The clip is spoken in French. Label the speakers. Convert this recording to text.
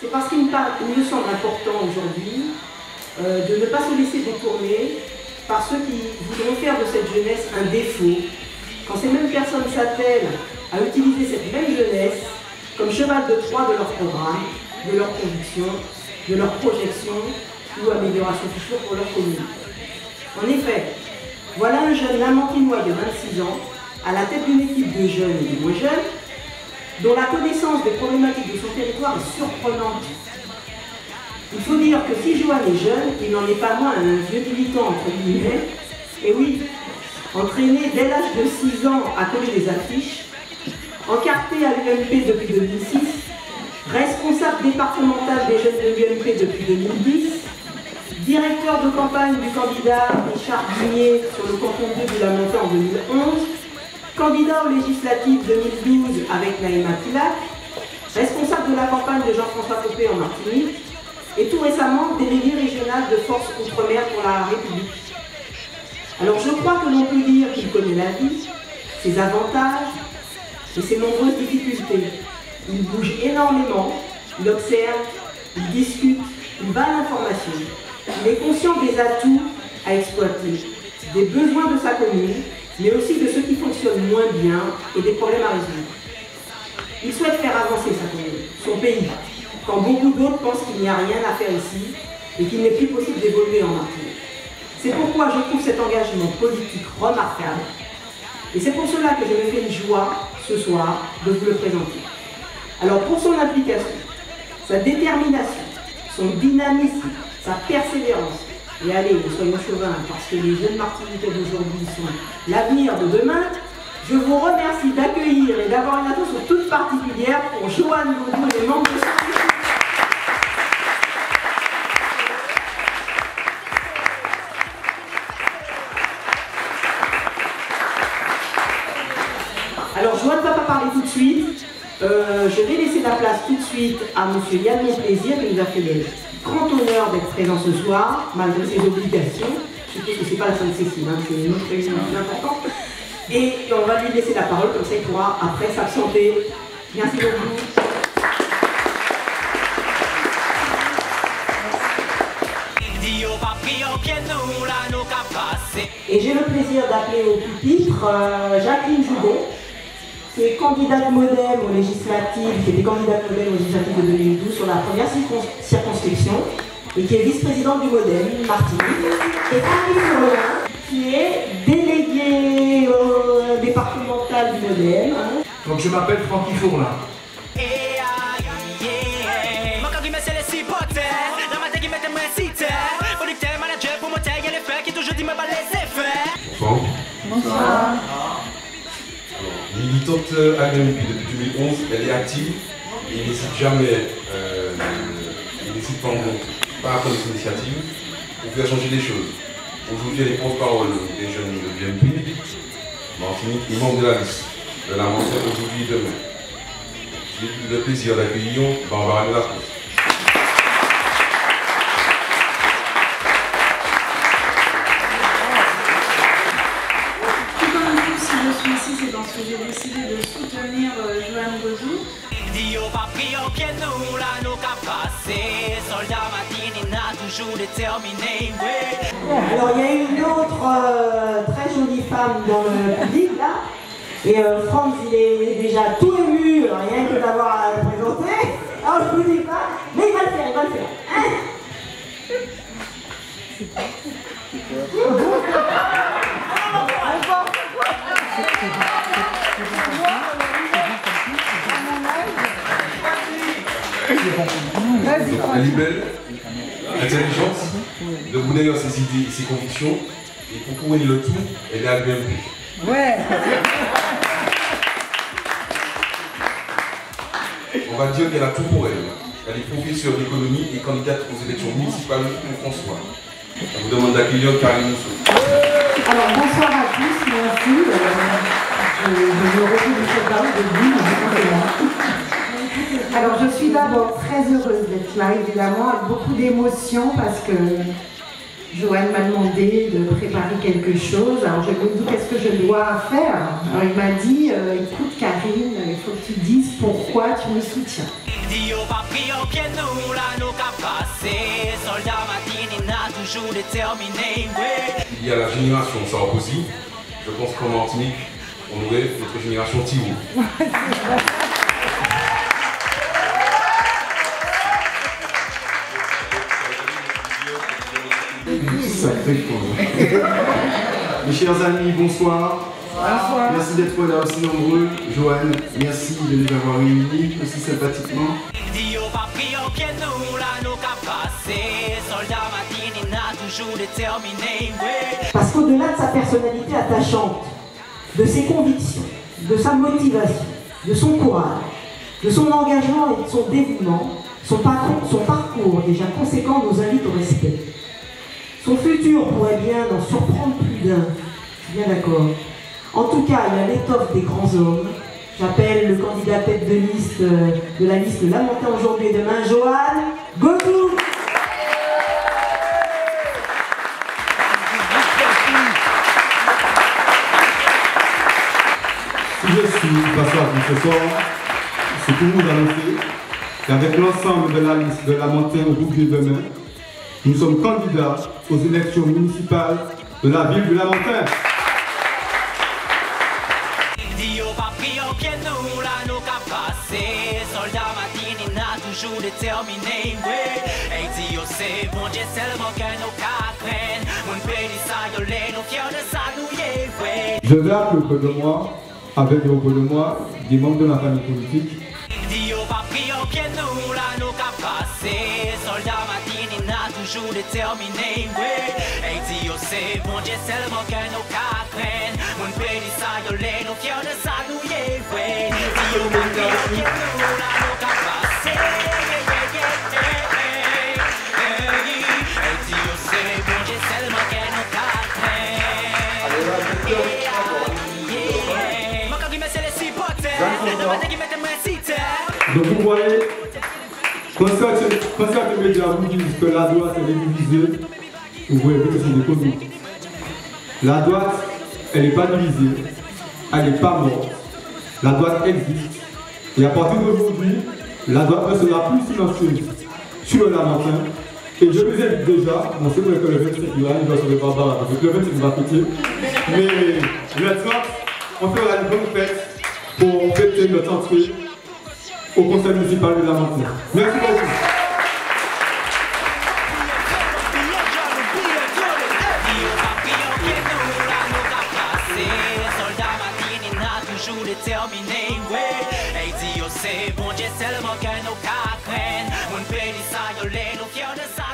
Speaker 1: c'est parce qu'il me semble important aujourd'hui de ne pas se laisser détourner par ceux qui voudront faire de cette jeunesse un défaut, quand ces mêmes personnes s'attellent à utiliser cette même jeunesse comme cheval de Troie de leur programme, de leurs convictions, de leurs projections ou améliorations futures pour leur commune. En effet, voilà un jeune lamantinois de 26 ans, à la tête d'une équipe de jeunes et de moins jeunes, dont la connaissance des problématiques de son territoire est surprenante. Il faut dire que si Johan est jeune, il n'en est pas moins un vieux militant entre guillemets, et oui, entraîné dès l'âge de 6 ans à coller des affiches, encarté à l'UMP depuis 2006, responsable départemental des jeunes de l'UMP depuis 2010, directeur de campagne du candidat Richard Bugnier sur le canton 2 du Lamentin en 2011, candidat aux législatives 2012 avec Naïma Tilac, responsable de la campagne de Jean-François Copé en Martinique, et tout récemment délégué régional de Force Outre-mer pour la République. Alors je crois que l'on peut dire qu'il connaît la vie, ses avantages et ses nombreuses difficultés. Il bouge énormément, il observe, il discute, il va à l'information. Il est conscient des atouts à exploiter, des besoins de sa commune, mais aussi de ceux qui fonctionnent moins bien et des problèmes à résoudre. Il souhaite faire avancer sa commune, son pays, quand beaucoup d'autres pensent qu'il n'y a rien à faire ici et qu'il n'est plus possible d'évoluer en Martinique. C'est pourquoi je trouve cet engagement politique remarquable et c'est pour cela que je me fais une joie ce soir de vous le présenter. Alors pour son implication, sa détermination, son dynamisme, sa persévérance, et allez, soyons chauvins, parce que les jeunes Martiniquais d'aujourd'hui sont l'avenir de demain, je vous remercie d'accueillir et d'avoir une attention toute particulière pour Johan Godou et les membres de son équipe. Alors Johan ne va pas parler tout de suite. Je vais laisser la place tout de suite à M. Yann Monplaisir qui nous a fait le grand honneur d'être présent ce soir, malgré ses obligations. Je sais que ce n'est pas la Sainte-Cécile, hein, c'est une autre réunion plus importante. Et on va lui laisser la parole, comme ça il pourra après s'absenter. Merci beaucoup. Et j'ai le plaisir d'appeler au pupitre Jacqueline Joubon, qui est candidate modem aux législatives, qui était candidate modem aux législatives de 2012 sur la première circonscription, et qui est vice-présidente du modem Martinique, et Henri Fourlin, qui est délégué départemental du modem.
Speaker 2: Donc je m'appelle Francky Fourlin.
Speaker 3: Bonsoir. Militante à l'UMP depuis 2011, elle est active et n'hésite jamais, il n'hésite pas à prendre des initiatives pour faire changer les choses. Aujourd'hui, elle est porte-parole des jeunes de l'UMP, Martinique, et membre de la liste de la mention aujourd'hui et demain. J'ai le plaisir d'accueillir Barbara Lacoste.
Speaker 4: Que j'ai décidé de soutenir Johan Godou.
Speaker 1: Alors il y a une autre très jolie femme dans le public là, et Franz il est déjà tout ému, rien que d'avoir à le présenter. Alors je vous dis pas, mais il va le faire, il va le faire. Hein?
Speaker 3: Elle est belle, intelligente, de vous d'ailleurs ses idées, ses convictions, et pour couronner le tout, elle est à l'UMP.
Speaker 4: Ouais.
Speaker 3: On va dire qu'elle a tout pour elle. Elle est professeure d'économie et candidate aux élections municipales pour François. On vous demande d'accueillir Karine Mousseau.
Speaker 1: Alors bonsoir à tous, merci. Je me retrouve de cette parole de vous. Alors je suis d'abord très heureuse d'être là, évidemment, avec beaucoup d'émotion parce que
Speaker 5: Joanne m'a demandé de préparer quelque chose. Alors je lui ai dit qu'est-ce que je dois faire. Alors il m'a dit écoute Karine, il faut que tu dises pourquoi tu me soutiens.
Speaker 3: Il y a la génération Sarkozy. Je pense qu'en Martinique, on aurait notre génération Tirou.
Speaker 6: Sacré con. Mes chers amis, bonsoir.
Speaker 5: Bonsoir.
Speaker 6: Merci d'être là aussi nombreux. Joanne, merci de nous avoir réunis aussi sympathiquement.
Speaker 1: Parce qu'au-delà de sa personnalité attachante, de ses convictions, de sa motivation, de son courage, de son engagement et de son dévouement, son parcours déjà conséquent nous invite au respect. Son futur pourrait bien en surprendre plus d'un, je suis bien d'accord. En tout cas, il a l'étoffe des grands hommes. J'appelle le candidat tête de liste de la liste Lamentin aujourd'hui et demain, Joanne Godou.
Speaker 7: Si je suis passage de ce soir, c'est pour vous annoncer qu'avec l'ensemble de la liste de Lamentin aujourd'hui et demain, nous sommes candidats aux élections municipales de la ville de Lamentin. Je vais appeler auprès de moi, avec auprès de moi, des membres de la famille politique. Donc vous voyez, quand certains médias vous disent que la droite elle est divisée, vous voyez que c'est des conneries. La droite, elle n'est pas divisée, elle n'est pas morte. La droite existe. Et à partir d'aujourd'hui, la droite sera plus silencieuse sur le Lamentin. Et je vous invite déjà, bon c'est vrai que le 27 il va sur le barbare, parce que le 27 il va péter. Mais le 30, on fera une bonne fête pour fêter notre entrée au conseil municipal de Lamentin. Merci beaucoup.
Speaker 8: Bon Dieu seulement qu'un au cas, mon pays ça y est, nous fiers de ça.